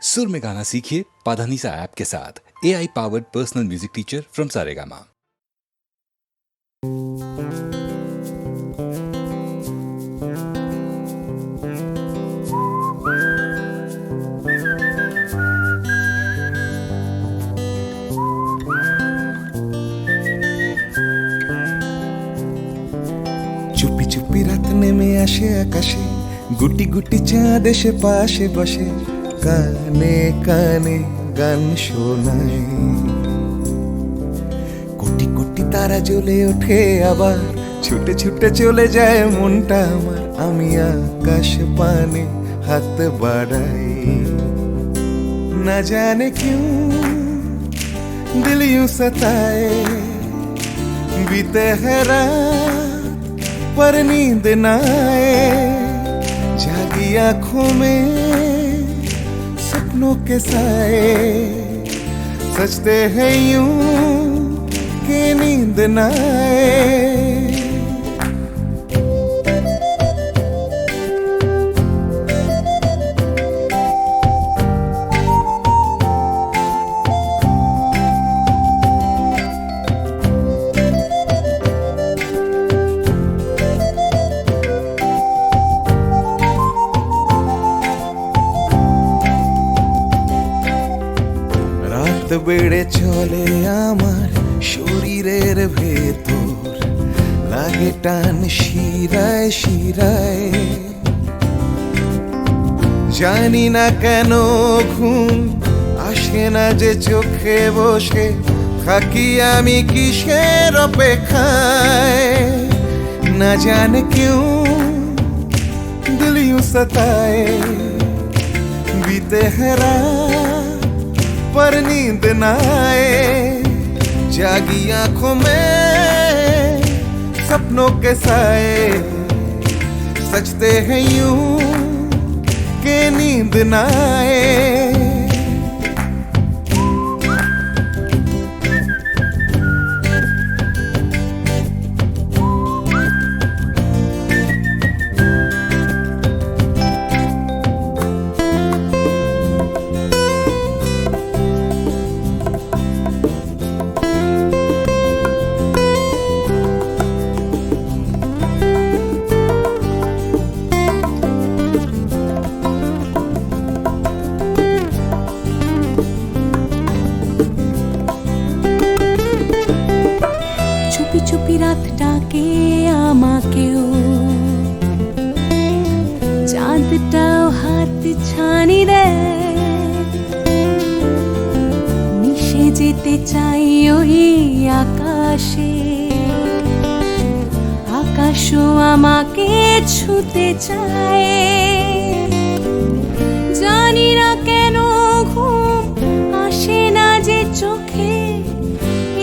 सुर में गाना सीखिए पाधानीसा ऐप के साथ। AI powered personal music teacher from Saregama. চুপি চুপি রাত নেমে আসে আকাশে, গুটি গুটি চাঁদ এসে পাশে বসে, কানে কানে গান শোনায়। কোটি কোটি তারা জ্বলে ওঠে আবার, ছুটে ছুটে চলে যায় মনটা আমার। আমি আকাশ পানে হাত বাড়াই, না জানে क्यों दिल यूं सताए। बीते है रात पर नींद न आए, जागी आंखों में सपनों के साए। सजते हैं यूं कि नींद न आए। রাত বেড়ে চলে আমার শরীরের ভেতর, লাগে টান শিরায় শিরায়। জানি না কেন ঘুম আসে না যে চোখে বসে, থাকি আমি কিসের অপেক্ষায়। না জানে क्यों दिल यूं सताए। बीते है रात पर नींद न आए, जागी आंखों में सपनों के साए। सजते हैं यूं कि नींद न आए। চুপি চুপি রাত ডাকে আমাকেও, চাঁদটাও হাত ছানি দেয়। মিশে যেতে চাই ওই আকাশে, আকাশও আমাকে ছুতে চায়। জানি না কেন ঘুম আসে না যে চোখে,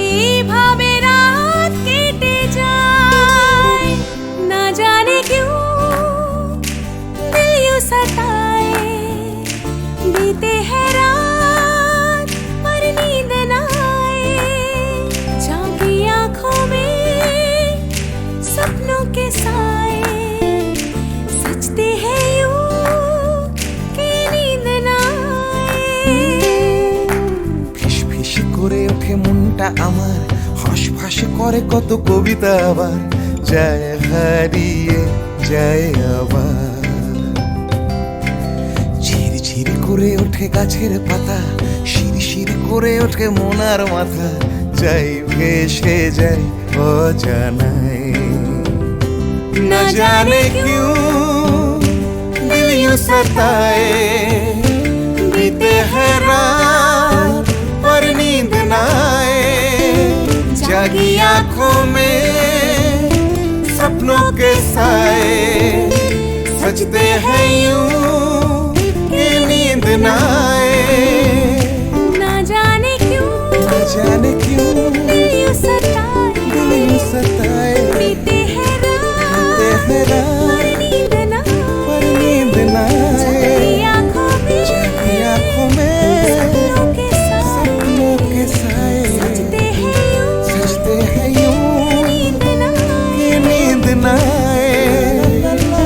এইভাবে রাত কেটে যায়। না জানে क्यों दिल यूं सताए। बीते है रात पर नींद न आए, जागी आंखों में सपनों के साए। सजते हैं यूं कि नींद न आए। ফিস ফিস করে ওঠে মনটা আমার, হাঁস করে কত কবিতা আবার, যায় হারিয়ে যায় আবার। ঝিরঝির করে ওঠে গাছের পাতা, শিরশির করে ওঠে মনার মাথা, যাই ভেসে যায় অজানায়। না জানে क्यों दिल यूं सताए। बीते है रात पर नींद न आए, जागी आंखों में सपनों के साए। सजते हैं यूं कि नींद न आए। ना जाने क्यों दिल यूं सताए। सताए। बीते है बीते है रात पर नींद न पर नींद न आए, जागी आंखों में सपनों के साए। सजते हैं यूं सजते हैं यूं नींद न कि नींद न आए। ला ला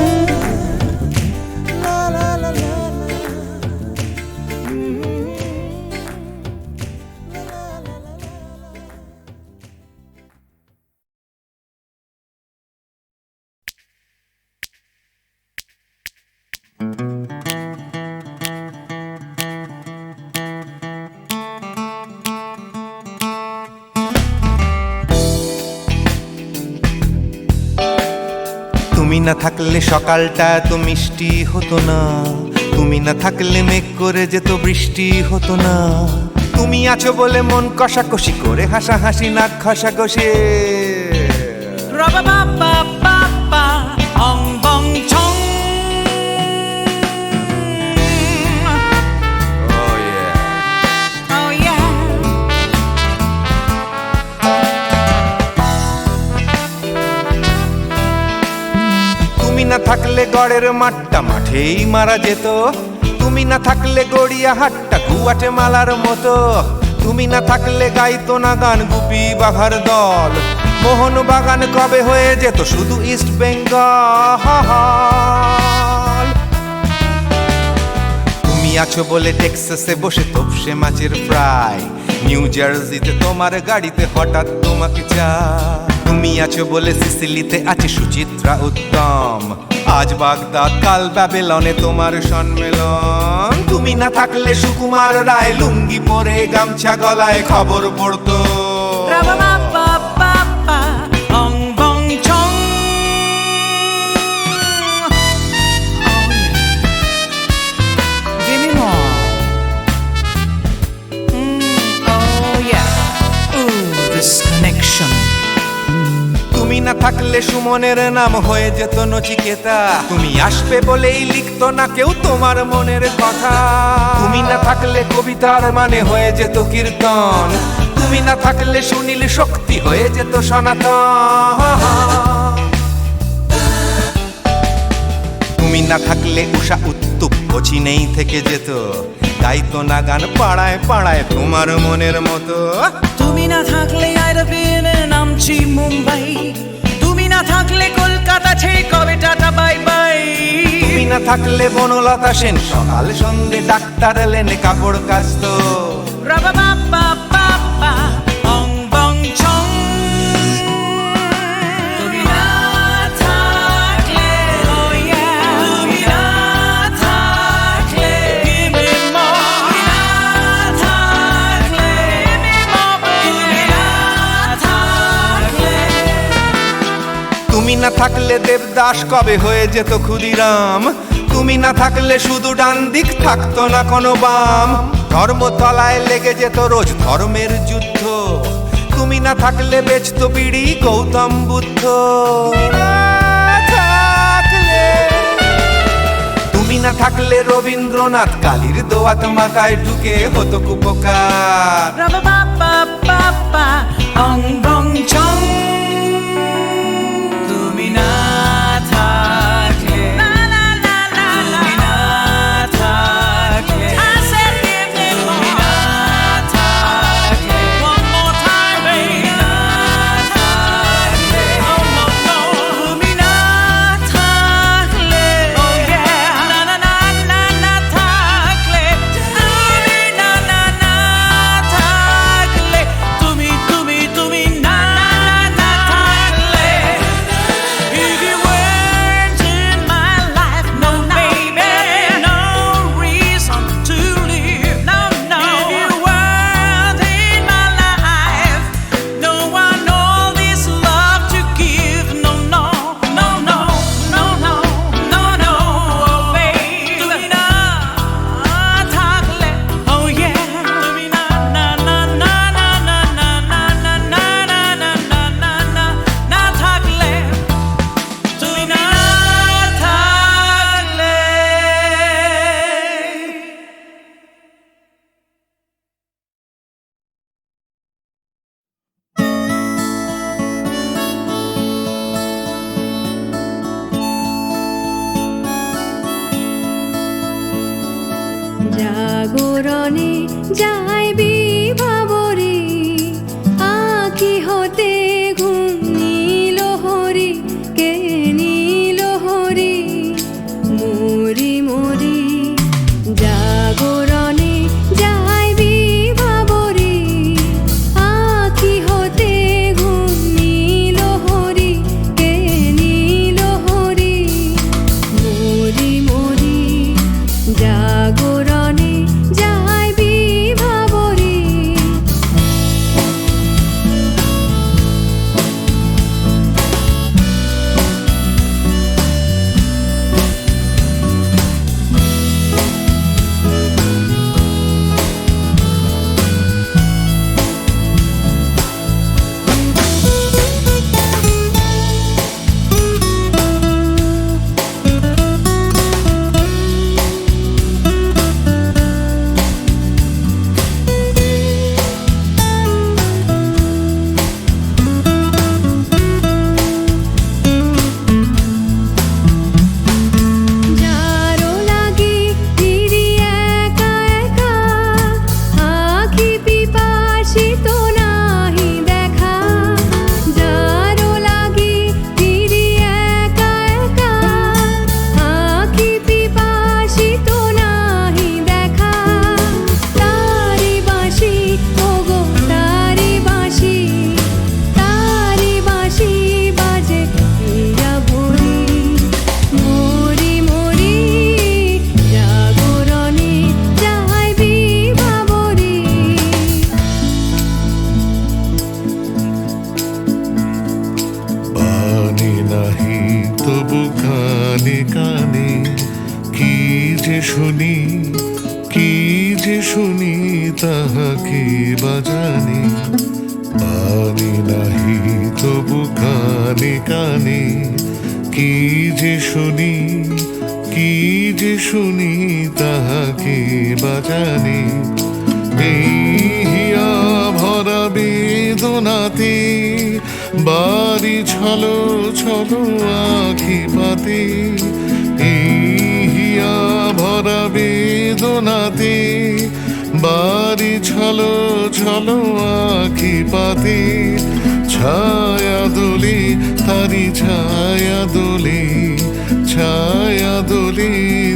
ला ला ला। না থাকলে সকালটা তো মিষ্টি হতো না, তুমি না থাকলে মেঘ করে যেত বৃষ্টি হতো না। তুমি আছো বলে মন কষাকষি করে হাসাহাসি নাক ঘষাঘষি। Ra-ba-ba-ba-ba-ba, ong bong chong. Oh yeah. Oh yeah. তুমি না থাকলে গড়ের মাঠটা মাঠেই মারা যেত, তুমি না থাকলে গড়িয়া হাটটা গুয়াটে মালার মতো। তুমি না থাকলে গাইতো না গান গুপি বাঘার দল, মোহন বাগান কবে হয়ে যেত শুধু ইস্ট বেঙ্গল। তুমি আছো বলে টেক্সাসে বসে তোপসে মাছের ফ্রাই, নিউ জার্সিতে তোমার গাড়িতে হঠাৎ তোমাকে চাই। তুমি আছো বলে সিসিলিতে আছে সুচিত্রা উত্তম, আজ বাগদাদ কাল ব্যাবিলনে তোমার সম্মেলন। তুমি না থাকলে সুকুমার রায় লুঙ্গি পরে গামছা গলায় খবর পড়তো। Ra-ba-ba-ba-ba-ba, ong bong chong. Oh yeah. Give me more. Oh yeah. Ooh, this connection. তুমি না থাকলে সুমনের নাম হয়ে যেত নচিকেতা, তুমি আসবে বলেই লিখতো না কেউ তোমার মনের কথা। তুমি না থাকলে কবিতার মানে হয়ে যেত কীর্তন, তুমি না থাকলে সুনীল শক্তি হয়ে যেত সনাতন। তুমি না থাকলে উষা উত্তুপ নেই থেকে যেত, গাইতো না গান পাড়ায় পাড়ায় তোমার মনের মতো। তুমি না থাকলে আইডা বিনে নামছি মুম্বাই, তুমি না থাকলে কলকাতা ছেড়ে কবে টাটা বাই বাই। তুমি না থাকলে বনলতা সেন সকাল সন্ধে ডাক্তার লেনে কাপড় কাচতো। Ra-ba-ba-ba-ba-ba, ong bong chong. তুমি না থাকলে, oh yeah, তুমি না থাকলে, give me more. তুমি না থাকলে, give me more, তুমি না থাকলে। তুমি না থাকলে দেবদাস কবে হয়ে যেত ক্ষুদিরাম, তুমি না থাকলে শুধু ডান দিক থাকতো না কোনো বাম। ধর্মতলায় লেগে যেত রোজ ধর্মের যুদ্ধ, তুমি না থাকলে বেচতো বিড়ি গৌতম বুদ্ধ। তুমি না থাকলে রবীন্দ্রনাথ কালীর দোয়াত মাথায় ঢুকে হতো কুপকার। Ra-ba-ba-ba-ba-ba, ong bong chong. তুমি না থাকলে, la la la la la, তুমি না থাকলে, I said give me more. তুমি না থাকলে, one more time baby, তুমি না থাকলে, oh no no, তুমি না থাকলে, oh yeah, na na na na na থাকলে, তুমি না না না থাকলে, তুমি তুমি তুমি না না না থাকলে, if you weren't in my life, no baby, no reason to live, no no, if you weren't in my life, no one all this love to give, no no no no no no no no, oh baby, তুমি না থাকলে, oh yeah, তুমি না না না না না না না না না না না না না না না না থাকলে, তুমি না থাকলে। জাগরণে যাইবি ভাবরে, আঁখি হতে ঘুম নীল হরি, কে নীল হরি মরি মরি। জাগরণে যাইবি ভাবরে, আঁখি হতে ঘুম নীল হরি, কে নীল হরি মরি মরি। জাগরণে যাইবি ভাবরে, যে শুনি তাহাকে বাজানি, পানি নাহি তবু কানে কানে, কি যে শুনি, কি যে শুনি তাহাকে বাজানি। এই হিয়া ভরা বেদনাতে বাড়ি ছলো ছলো আখি পাতে, এই হিয়া ভরা বেদনাতে বাড়ি ছলো ছলো আখি পাতে। ছায়া দোলে তারি ছায়া দোলে, ছায়া দোলে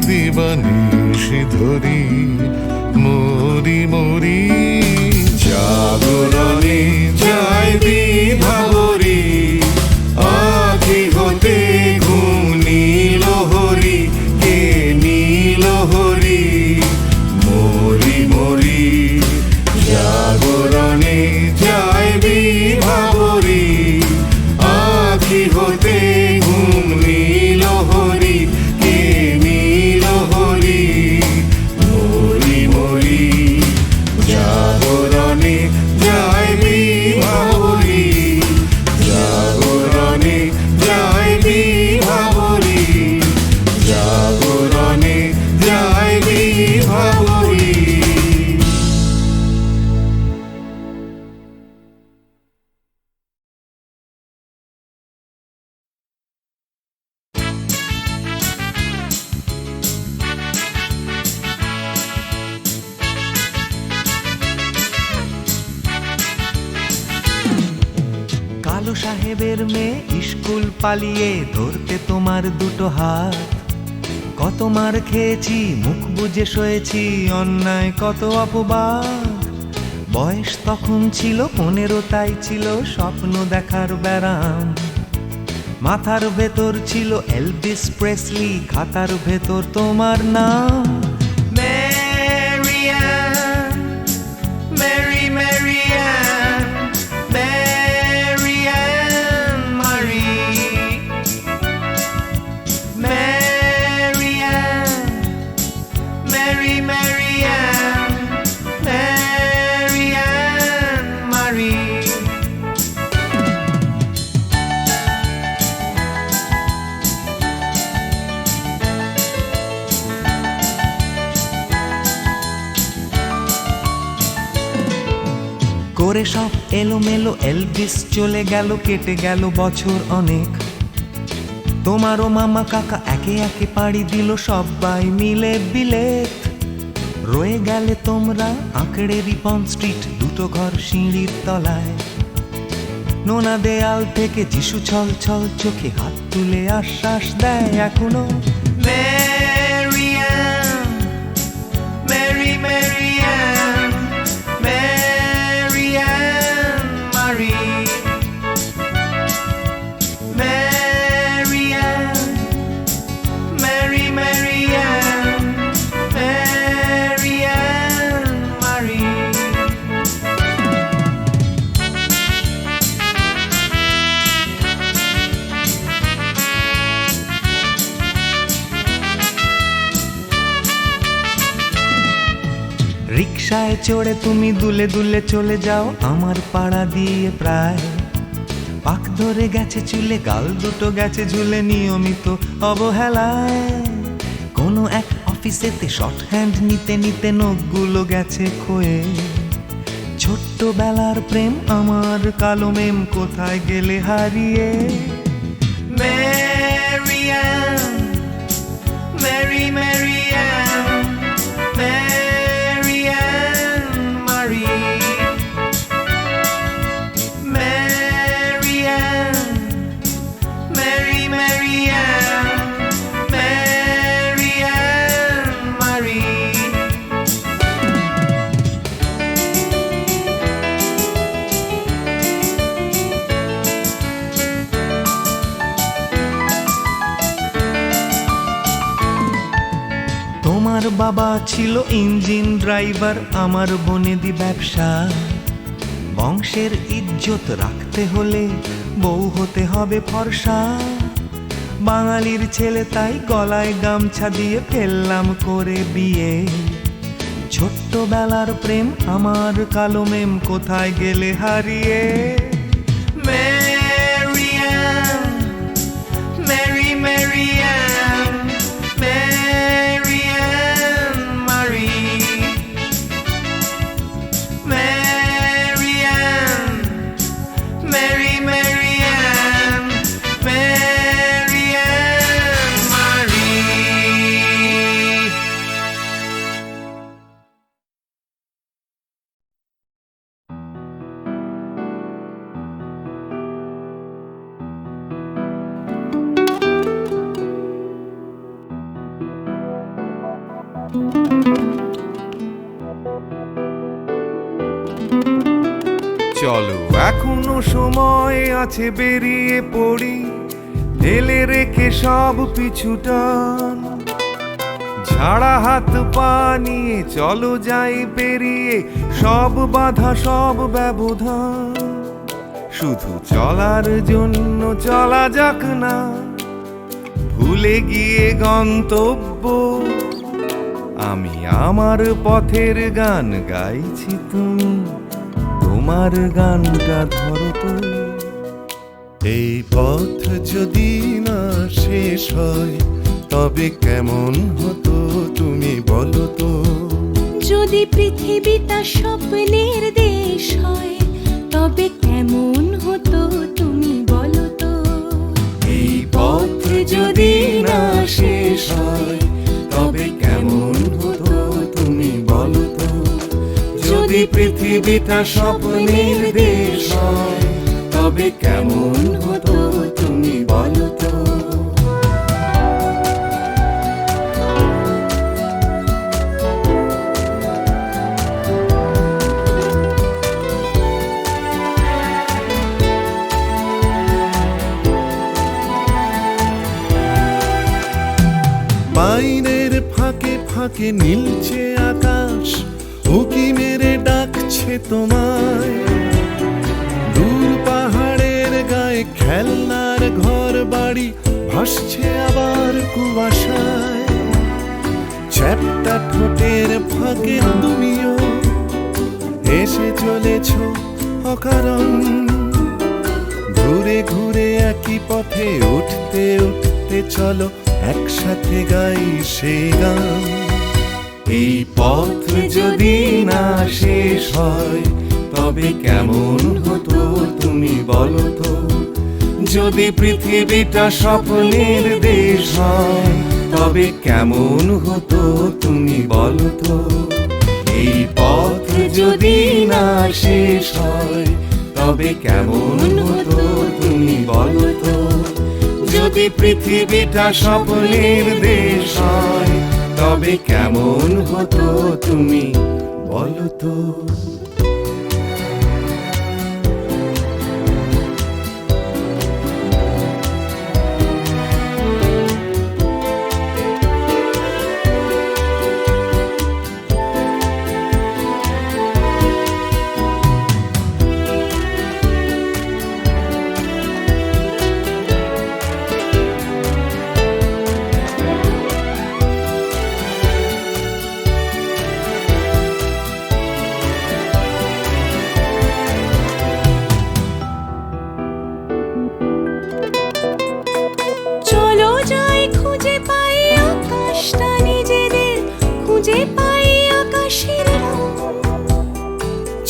দিবানিশি ধরি, মরি মরি জাগরণে যায় বিভাবরী, আখি হতে ঘুম নীল হরি, কে নীল হরি, মরি মরি জাগরণে যায় বিভাবরী, আখি হতে ঘুম নীল হরি, কে নীল হরি, মরি মরি জাগরণে যায় বিভাবরী, জাগরণে যায় বিভাবরী, জাগরণে যায় বিভাবরী। কালো সাহেবের মেয়ে স্কুল পালিয়ে ধরতে তোমার দুটো হাত, কত মার খেয়েছি মুখ বুজে সয়েছি অন্যায় কত অপবাদ। বয়স তখন ছিল 15, তাই ছিল স্বপ্ন দেখার ব্যারাম। মাথার ভেতর ছিল এলভিস প্রেসলি, খাতার ভেতর তোমার নাম। ম্যারিয়ান, মেরি ম্যারিয়ান, ম্যারিয়ান মারি, ম্যারিয়ান, মেরি ম্যারিয়ান, ম্যারিয়ান মারি। করে সব এলোমেলো এলভিস চলে গেল, কেটে গেল বছর অনেক। তোমারও মামা কাকা একে একে পাড়ি দিল, সবাই মিলে বিলেত। রয়ে গেলে তোমরা আঁকড়ে রিপন স্ট্রিট, দুটো ঘর সিঁড়ির তলায়। নোনা দেয়াল থেকে যিশু ছল ছল চোখে হাত তুলে আশ্বাস দেয় এখনো। ম্যারিয়ান, মেরি ম্যারিয়ান, ম্যারিয়ান মারি, ম্যারিয়ান, মেরি ম্যারিয়ান, ম্যারিয়ান মারি। রিকশায় চড়ে তুমি দুলে দুলে চলে যাও আমার পাড়া দিয়ে প্রায়। পাক ধরে গেছে চুলে, গাল দুটো গেছে ঝুলে নিয়মিত অবহেলায়। কোনো এক অফিসেতে শর্ট হ্যান্ড নিতে নিতে নখগুলো গেছে ক্ষয়ে। ছোট্টবেলার প্রেম আমার কালো মেম কোথায় গেলে হারিয়ে। ম্যারিয়ান, মেরি ম্যারিয়ান, ম্যারিয়ান মারি, ম্যারিয়ান, মেরি ম্যারিয়ান, ম্যারিয়ান মারি। তোমার বাবা ছিল ইঞ্জিন ড্রাইভার, আমার বনেদি ব্যবসা। বংশের ইজ্জত রাখতে হলে বউ হতে হবে ফর্সা। বাঙালির ছেলে তাই গলায় গামছা দিয়ে ফেললাম করে বিয়ে। ছোট্টবেলার প্রেম আমার কালো মেম কোথায় গেলে হারিয়ে ম্যারিয়ান মেরি ম্যারিয়ান ম্যারিয়ান মারি ম্যারিয়ান মেরি ম্যারিয়ান ম্যারিয়ান মারি। চলো এখনো সময় আছে, বেরিয়ে পড়ি, ঢেলে রেখে সব পিছুটান। ঝাড়া হাত পা নিয়ে চলো যাই পেরিয়ে সব বাধা সব ব্যবধান। শুধু চলার জন্য চলা যাক না, ভুলে গিয়ে গন্তব্য। আমি আমার পথের গান গাইছি, তুমি তোমার গানটা ধরো তো। এই পথ যদি না শেষ হয় তবে কেমন হতো তুমি বলো তো। যদি পৃথিবীটা স্বপ্নের দেশ হয় তবে কেমন হতো তুমি বলো তো। এই পথ যদি না শেষ হয় তবে কেমন হতো তুমি বলো তো। যদি পৃথিবীটা স্বপ্নের দেশ হয় তবে কেমন হতো তুমি বলো তো। পাইনের ফাঁকে ফাঁকে নীলছে আকাশ, উকি মেরে ডাকছে তোমায়। দূর পাহাড়ের গায়ে খেলনার ঘর বাড়ি ভাসছে আবার কুয়াশায়। চ্যাপ্টা ঠোঁটের ফাঁকে তুমিও এসে চলেছ অকারণ। ঘুরে ঘুরে একই পথে উঠতে উঠতে চলো একসাথে গাই সেই গান। এই পথ যদি না শেষ হয় তবে কেমন হতো তুমি বলো তো। যদি পৃথিবীটা স্বপ্নের দেশ হয় তবে কেমন হতো তুমি বলো তো। এই পথ যদি না শেষ হয় তবে কেমন হতো তুমি বলো তো। যদি পৃথিবীটা স্বপ্নের দেশ হয় তবে কেমন হতো তুমি বলো তো। চলো যাই খুঁজে পাই আকাশটা নিজেদের, খুঁজে পাই আকাশের রং।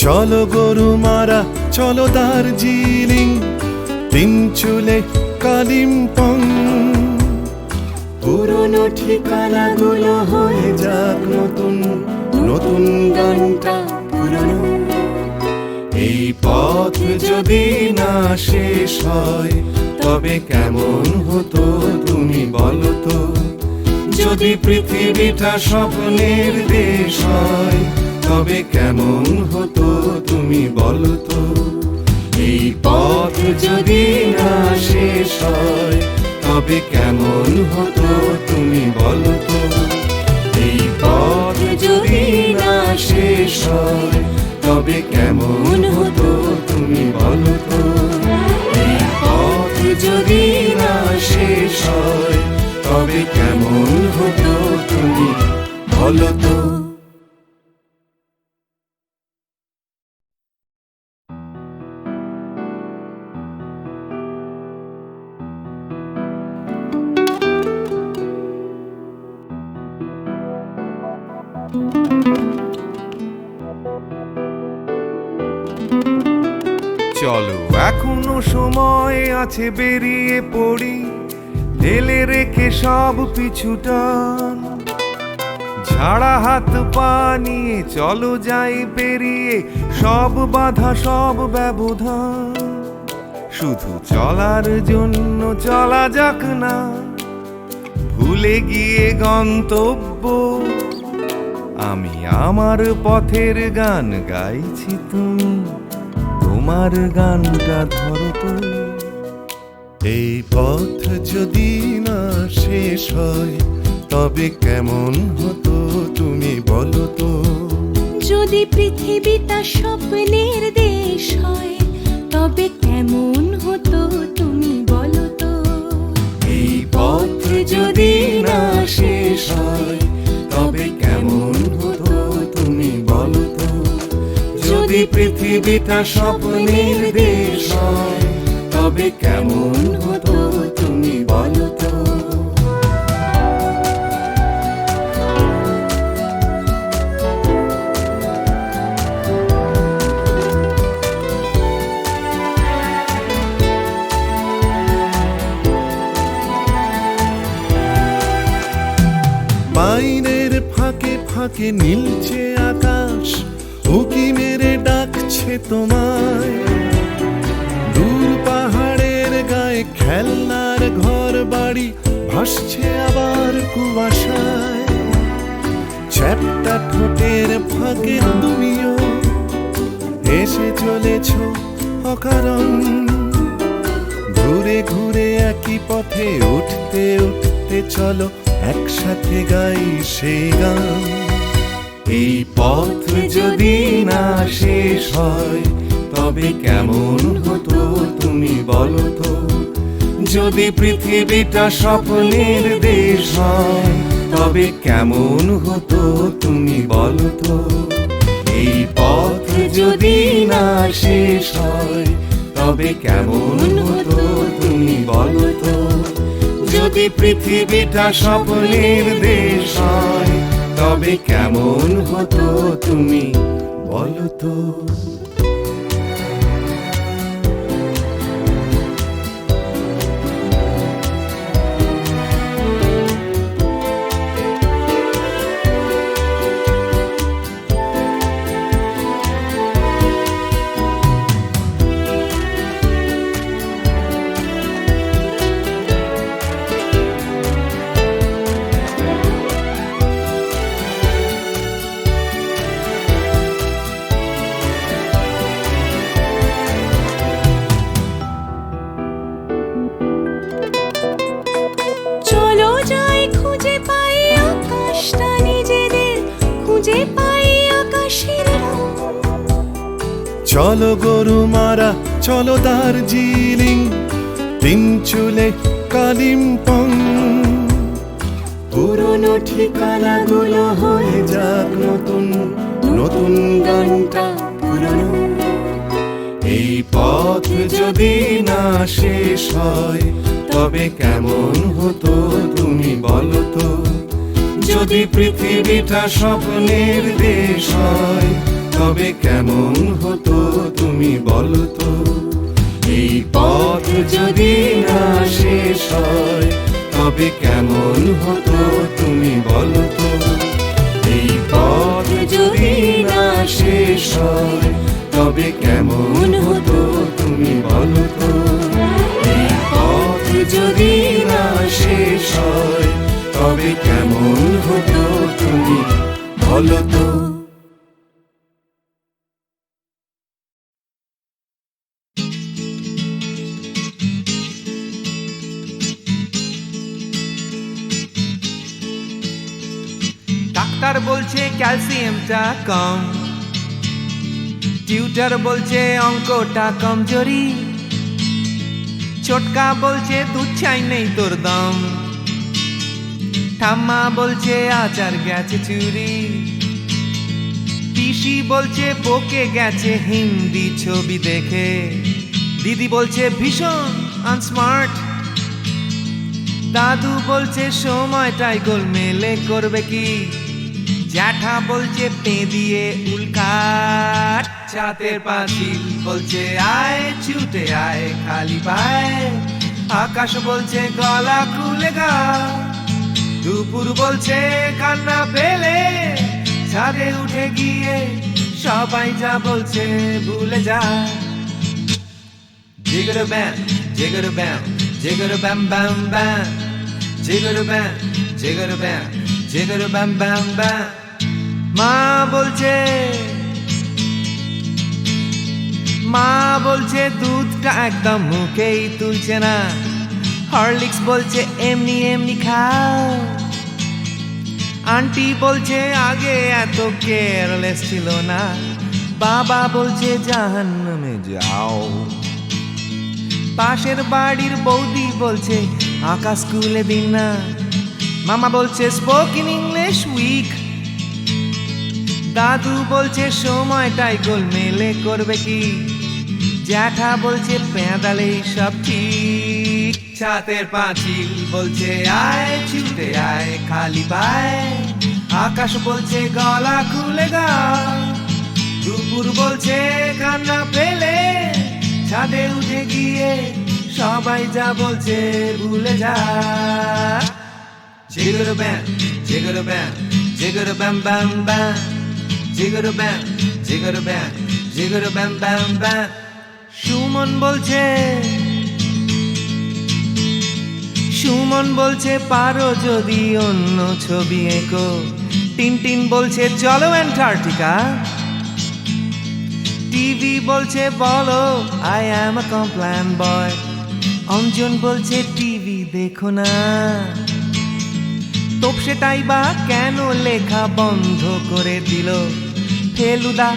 চলো গরু মারা চলো দার্জিলিং, তিনচুলে কালিম্পং। পুরনো ঠিকানাগুলো হয়ে যাক নতুন, নতুন গানটা পুরনো। এই পথ যদি না শেষ হয় তবে কেমন হতো তুমি বলো তো। যদি পৃথিবীটা স্বপ্নের দেশ হয় তবে কেমন হতো তুমি বলো তো। এই পথ যদি না শেষ হয় তবে কেমন হতো তুমি বলো তো। এই পথ যদি না শেষ হয় তবে কেমন হতো তুমি বলো তো। এই পথ যদি না শেষ হয় তবে কেমন হতো তুমি বলো তো। চলো এখনো সময় আছে, বেরিয়ে পড়ি, ঢেলে রেখে সব পিছুটান। ঝাড়া হাত পা নিয়ে চলো যাই পেরিয়ে সব বাধা সব ব্যবধান। শুধু চলার জন্য চলা যাক না, ভুলে গিয়ে গন্তব্য। আমি আমার পথের গান গাইছি, তুমি তোমার গানটা ধরো তো। এই পথ যদি না শেষ হয় তবে কেমন হতো তুমি বলো তো। যদি পৃথিবীটা স্বপ্নের দেশ হয় তবে কেমন হতো তুমি বলো তো। এই পথ যদি না শেষ হয় তবে কেমন হতো তুমি বলো তো। যদি পৃথিবীটা স্বপ্নের দেশ হয় তবে কেমন হতো তুমি বলো তো। বাইরের ফাঁকে ফাঁকে নীলছে আকাশ, উকি মেরে ডাকছে তোমায়। দূর পাহাড়ের গায়ে খেলনার ঘর বাড়ি ভাসছে আবার কুয়াশায়। চ্যাপ্টা ঠোঁটের ফাঁকে তুমিও এসে চলেছ অকারণ। ঘুরে ঘুরে একই পথে উঠতে উঠতে চলো একসাথে গাই সেই গান। এই পথ যদি না শেষ হয় তবে কেমন হতো তুমি বলো তো। যদি পৃথিবীটা স্বপ্নের দেশ হয় তবে কেমন হতো তুমি বলো তো। এই পথ যদি না শেষ হয় তবে কেমন হতো তুমি বলো তো। যদি পৃথিবীটা স্বপ্নের দেশ হয় তবে কেমন হতো তুমি বলো তো। চলো যাই খুঁজে পাই আকাশটা নিজেদের, খুঁজে পাই আকাশের রং। চলো গরু মারা, চলো দার্জিলিং, তিন চুলে কালিম্পং। পুরনো ঠিকানাগুলো হয়ে যাক নতুন, নতুন গানটা পুরনো। এই পথ যদি না শেষ হয় তবে কেমন হতো তুমি বলো তো। যদি পৃথিবীটা স্বপ্নের দেশ হয় তবে কেমন হতো তুমি বলো তো। এই পথ যদি না শেষ হয় তবে কেমন হতো তুমি বলো তো। এই পথ যদি না শেষ হয় তবে কেমন হতো তুমি বলো তো। এই পথ যদি না শেষ হয় তবে কেমন হতো তুমি বলো তো। ডাক্তার বলছে ক্যালসিয়ামটা কম, টিউটার বলছে অঙ্কটা কমজোরি, ছোটকা বলছে দুধ চাই নেই তোর দম, ঠাম্মা বলছে আচার গেছে চুরি, পিসি বলছে বকে গেছে হিন্দি ছবি দেখে, দিদি বলছে ভীষণ আনস্মার্ট, দাদু বলছে সময়টাই গোলমেলে করবে কি, জ্যাঠা বলছে পে দিয়ে উল্কাট। ছাতের পাঁচিল বলছে আয় ছুটে আয় খালি পায়, আকাশ বলছে গলা খুলে গা, দুপুর বলছে কান্না পেলে ছাদে উঠে গিয়ে সবাই যা বলছে ভুলে যা। জিগর ব্যাম জিগর ব্যাম জিগর ব্যাম ব্যাম ব্যাম, জিগর ব্যাম জিগর ব্যাম জিগর ব্যাম ব্যাম ব্যাম। মা বলছে দুধটা একদম মুখেই তুলছে না, হরলিক্স বলছে এমনি এমনি খাও, আন্টি বলছে আগে এত কেয়ারলেস ছিল না, বাবা বলছে জাহান্নামে যাও, পাশের বাড়ির বৌদি বলছে আকাশ স্কুলে দিন না, মামা বলছে স্পোকেন ইংলিশ উইক, দাদু বলছে সময়টাই গোলমেলে করবে কি, জ্যাঠা বলছে পেঁদালেই সব ঠিক। ছাতের পাঁচিল বলছে আয় ছুটে আয় খালি পায়, আকাশ বলছে গলা খুলে গা, দুপুর বলছে কান্না পেলে ছাদে উঠে গিয়ে সবাই যা বলছে ভুলে যা। জিগর ব্যাম জিগর ব্যাম জিগর ব্যাম ব্যাম ব্যাম, জিগর ব্যাম জিগর ব্যাম জিগর ব্যাম ব্যাম ব্যাম। সুমন বলছে পারো যদি অন্য ছবি এঁকো, টিনটিন বলছে চলো অ্যান্টার্কটিকা, টিভি বলছে বলো আই অ্যাম আ কমপ্ল্যান বয়, অঞ্জন বলছে টিভি দেখো না, তোপসেটাই বা কেন লেখা বন্ধ করে দিল, ফেলুদা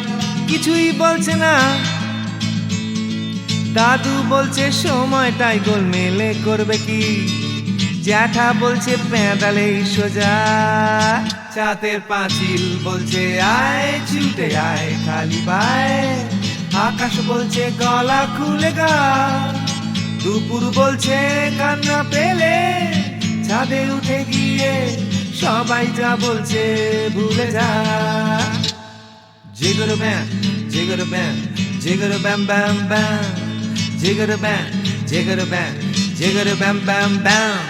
কিছুই বলছে না, দাদু বলছে সময়টাই গোলমেলে করবে কি, জ্যাঠা বলছে পেঁদালেই সোজা। ছাতের পাঁচিল বলছে আয় ছুটে আয় খালি পায়, আকাশ বলছে গলা খুলে গা, দুপুর বলছে কান্না পেলে ছাদে উঠে গিয়ে সবাই যা বলছে ভুলে যা। জিগর ব্যাম জিগর ব্যাম জিগর ব্যাম ব্যাম ব্যাম, জিগর ব্যাম জিগর ব্যাম জিগর ব্যাম ব্যাম ব্যাম।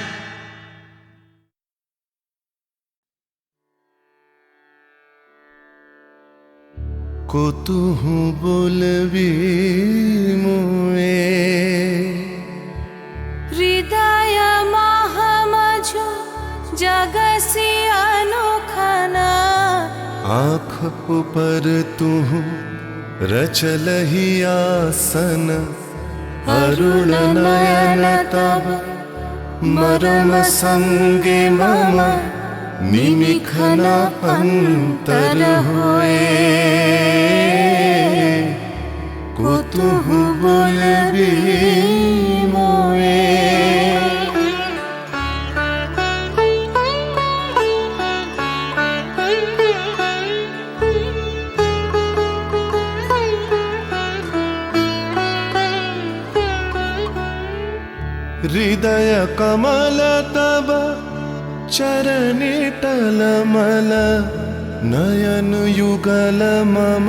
কতুহু বলবি মোয়ে হৃদয় মহামঝু জগসি अनुखना, आँख ऊपर तू रचलहि आसन, अरुण नयन तब मरम संगे मम निमिखन अंतर होए, कुतुहु बोलबी मोए। हृदय कमल तब चरणे टलमल, नयन युगल मम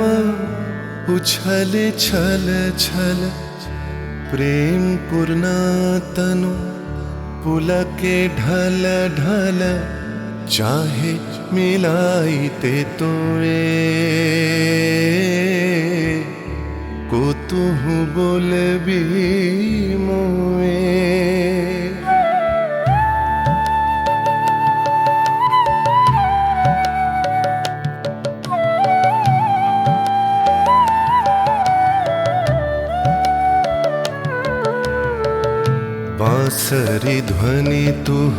उछल छल छल, प्रेम पूर्णा तनु पुलके ढल ढल, चाहे मिलाइते तोए, कुतुहु बोलबी मोए। बांसरी ध्वनि तुह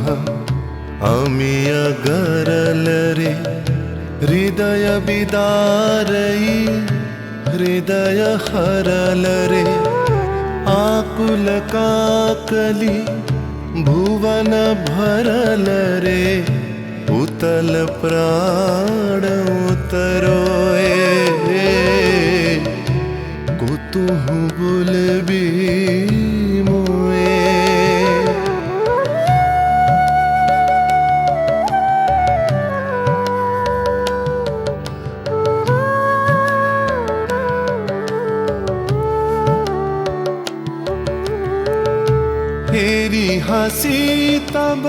अमिय गरल रे, हृदय बिदारई हृदय हरल रे, आकुल काकली भुवन भरल रे, उतल प्राण उतरोए, कुतुहु बोलबी मोए। बासी तब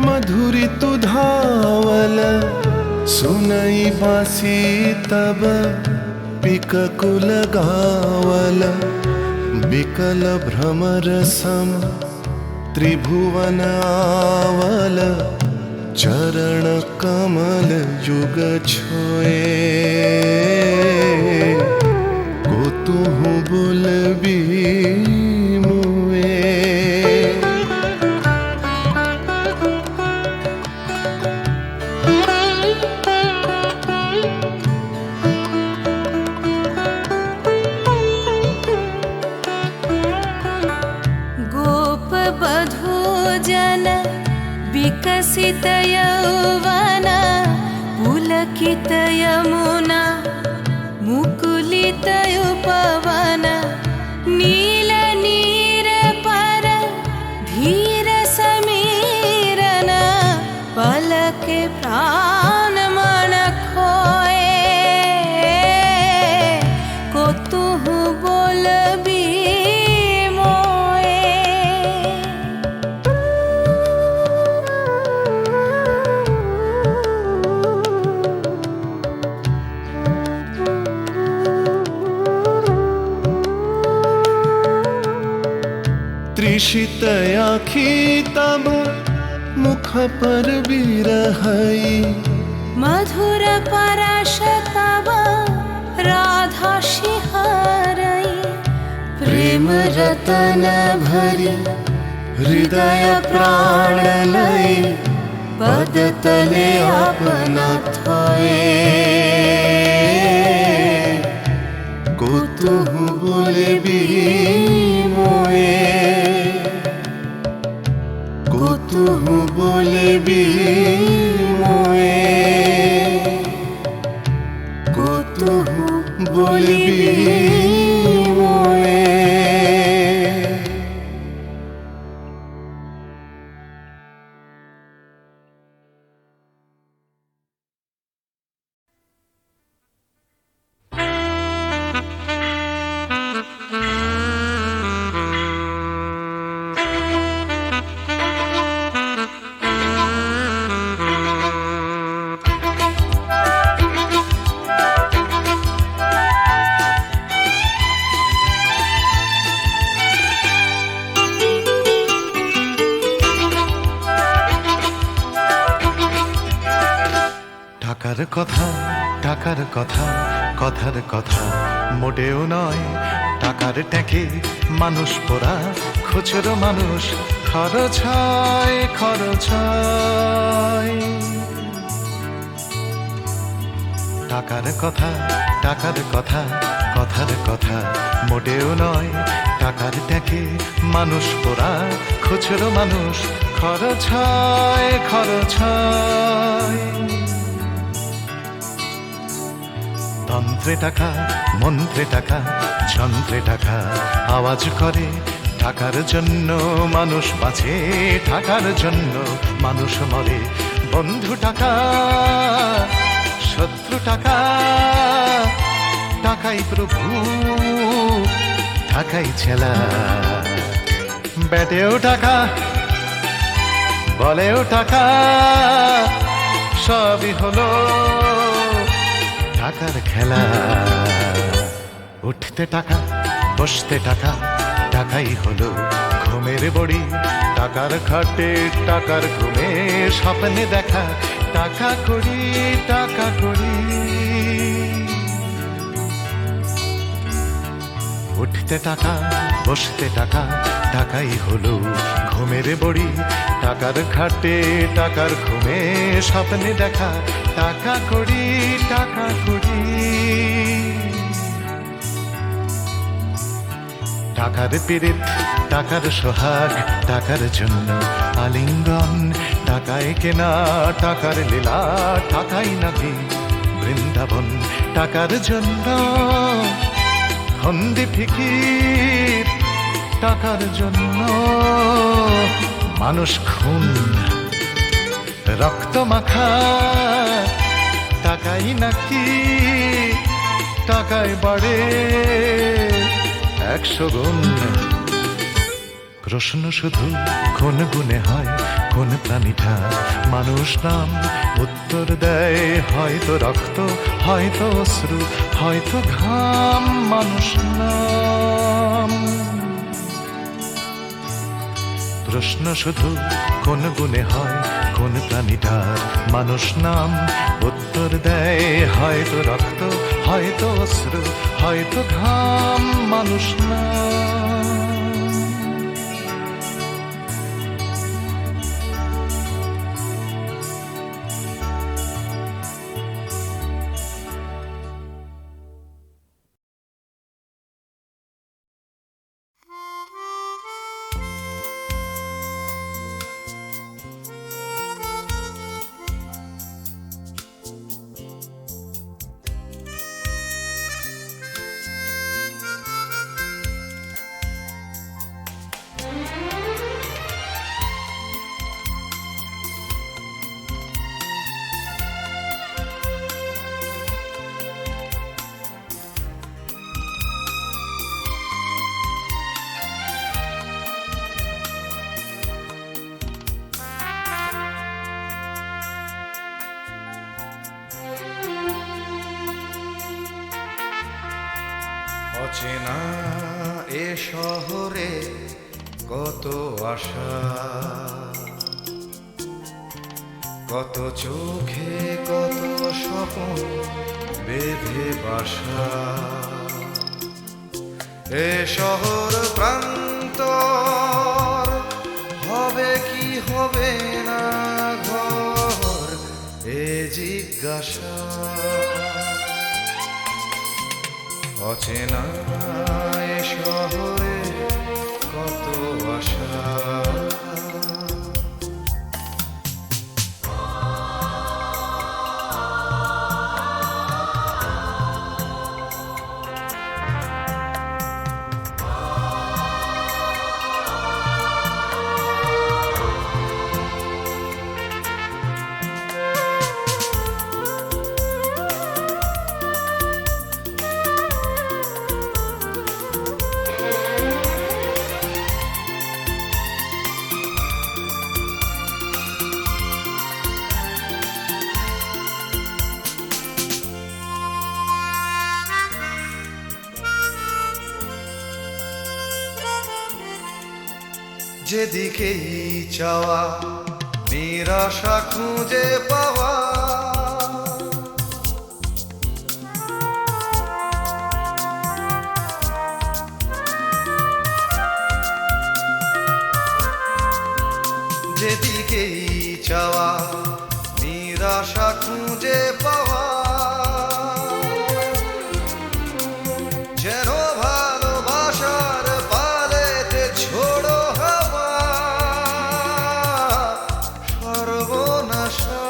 मधुरी तु धावल सुनई बासी तब पिककुल गावल बिकल भ्रमर सम त्रिभुवन आवल चरण कमल युग छोए को तुहु बोलबी मुए गोप बधू जन विकसित यौवन पुलकित यमुना मुकुलित उपवन नील नीर पर धीर समीरन पलक प्राण मन खोए को तुहु बोलबी मोए। त्रिषित आखी तब मुख पर बिरहई मधुर परश तब राधा शिहरई प्रेम रतन भरी हृदय प्राण लई पद तले अपना थोए को तुहु बोलबी मोए को तुहु बोलबी मोए को तुहु बोलबी मोए। টাকার কথা টাকার কথা কথার কথা মোটেও নয় টাকার ট্যাঁকে মানুষ পোড়া খুচরো মানুষ খরচ হয় খরচ হয়। টাকার কথা টাকার কথা কথার কথা মোটেও নয় টাকার ট্যাঁকে মানুষ পোড়া খুচরো মানুষ খরচ হয় খরচ হয়। তন্ত্রে টাকা মন্ত্রে টাকা যন্ত্রে টাকা আওয়াজ করে টাকার জন্য মানুষ বাঁচে টাকার জন্য মানুষ মরে। বন্ধু টাকা শত্রু টাকা টাকাই প্রভু টাকাই ছেলা ব্যাটেও টাকা বলেও টাকা সবই হলো টাকার খেলা। উঠতে টাকা বসতে টাকা টাকাই হলো ঘুমের বড়ি টাকার খাটে টাকার ঘুমে স্বপ্নে দেখা টাকা করি টাকা করি। উঠতে টাকা বসতে টাকা টাকাই হলো ঘুমের বড়ি টাকার খাটে টাকার ঘুমে স্বপ্নে দেখা টাকা করি টাকা করি। টাকার পীড়িত টাকার সোহাগ টাকার জন্য আলিঙ্গন টাকায় কেনা টাকার লীলা টাকাই নাকি বৃন্দাবন। টাকার জন্য হন্দি ফিকির টাকার জন্য মানুষ খুন রক্ত মাখা টাকাই নাকি টাকায় বাড়ে 100 গুণ। প্রশ্ন শুধু কোন গুণে হয়, কোন প্রাণীটা মানুষ নাম? উত্তর দেয় হয়তো রক্ত, হয়তো অশ্রু, হয়তো ঘাম। মানুষ নাম। প্রশ্ন শুধু কোন গুণে হয়, কোন প্রাণীটার মানুষ নাম? উত্তর দেয় হয়তো রক্ত, হয়তো অশ্রু, হয়তো ঘাম। মানুষ নাম। অচেনা এ শহরে কত আশা, কত চোখে কত স্বপ্ন বেঁধে বাসা। এ শহর প্রান্তর হবে কি হবে না ঘর, এ জিজ্ঞাসা। অচেনা এ শহরে কত আশা। যেদিকেই চাওয়া নিরাশা খুঁজে পাওয়া, যেদিকেই চাওয়া নিরাশা খুঁজে পাওয়া। যেন ভালোবাসার পালেতে ছোড়ো হাওয়া সর্বনাশা।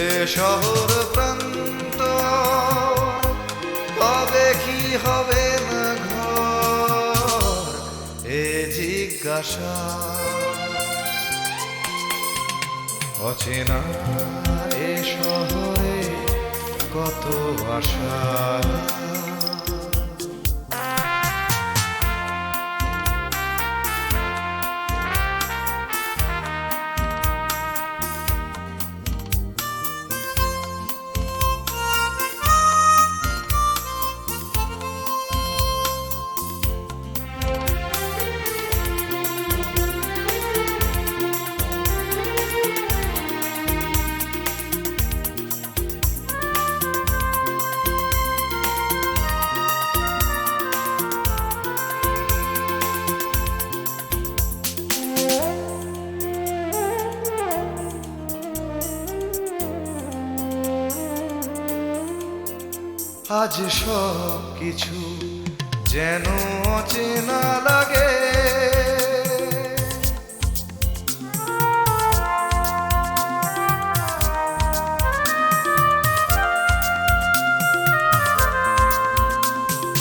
এ শহর প্রান্ত কবে কি হবে না ঘর, এ জিজ্ঞাসা। অচেনা এ শহরে কত আশা। আজ সব কিছু যেন অচেনা লাগে।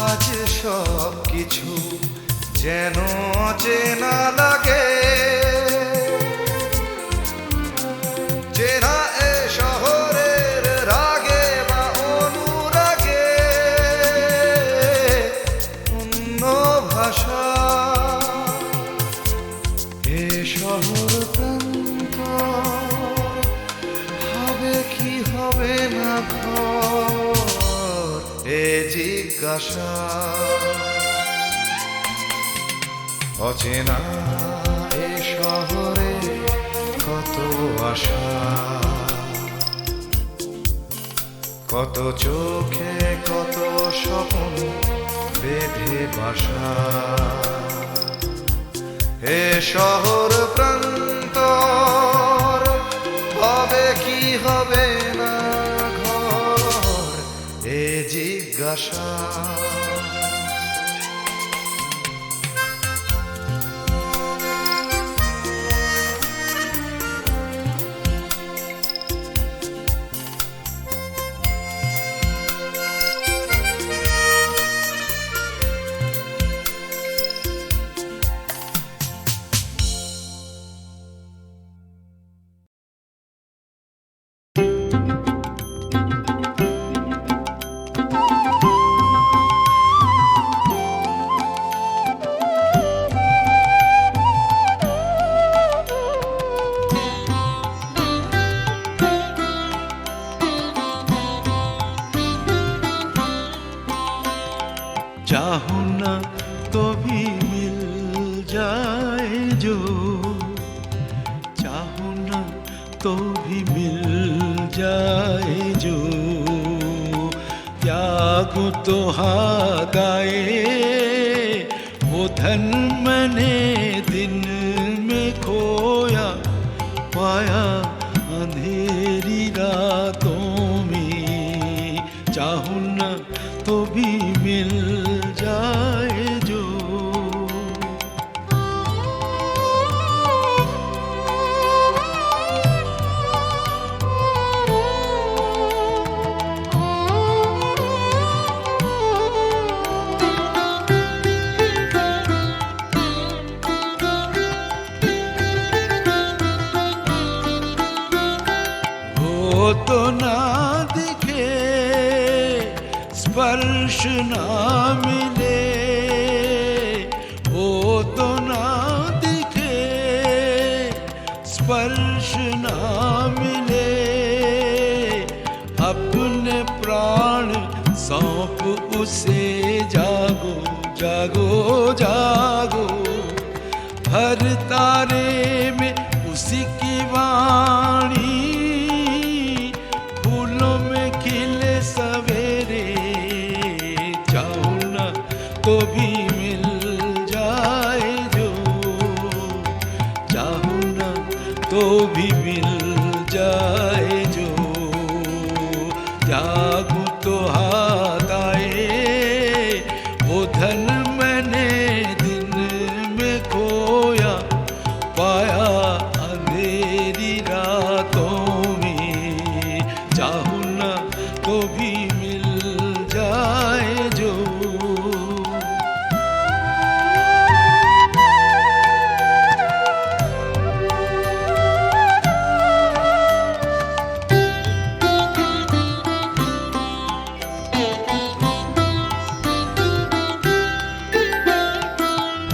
আজ সব কিছু যেন অচেনা লাগে। চেনা এ শহরের রাগে বা অনুরাগে অন্য ভাষা। জিজ্ঞাসা অচেনা এ শহরে কত আশা কত চোখে কত স্বপ্ন বেঁধে বাসা এ শহর প্রান্তর হবে কি হবে না ঘর এ জিজ্ঞাসা चाहूं ना तो भी मिल जाए जो चाहूं ना तो भी मिल जाए जो त्याग तो हागाए वो धन मैंने दिन में खोया पाया अंधेरी रातों में चाहूं ना तो भी मिल जाए जो वो तो ना दिखे स्पर्श ना मिले वो तो ना दिखे स्पर्श ना मिले अपने प्राण सौंप उसे जागो जागो जागो हर तारे में उसी की वाणी फूलों में खिले सवेरे चाहूं ना तो भी मिल जाए जो चाहूं ना तो भी मिल जाए जो जागूं तो हाथ आए वो धन मैंने दिन में खोया पाया अंधेरी रातों में चाहूं ना तो भी मिल जाए जो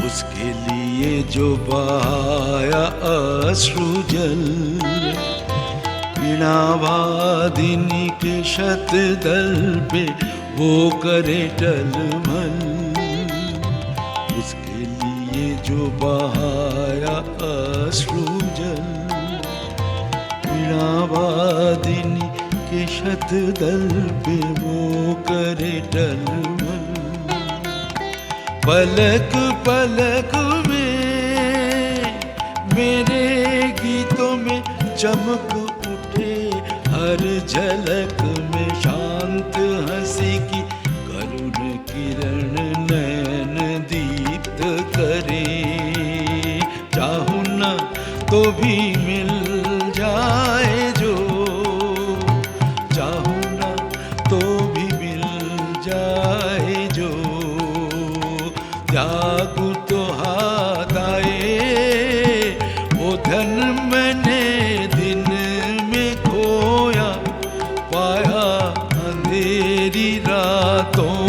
उसके लिए जो बहाया अश्रु जल वीणावादिनी के शतदल पे वो करे टलमल उसके लिए जो बहाया अश्रु जल वीणावादिनी के शतदल पे वो करे टलमल पलक पलक में मेरे गीतों में चमक उठे हर झलक में शांत हंसी की करुण किरण नैन दीप्त करे चाहूं ना तो भी मिल जाए जो चाहूं ना तो भी मिल जाए जो त्यागूं तो हाथ आए वो धन मैंने दिन में खोया पाया अंधेरी रातों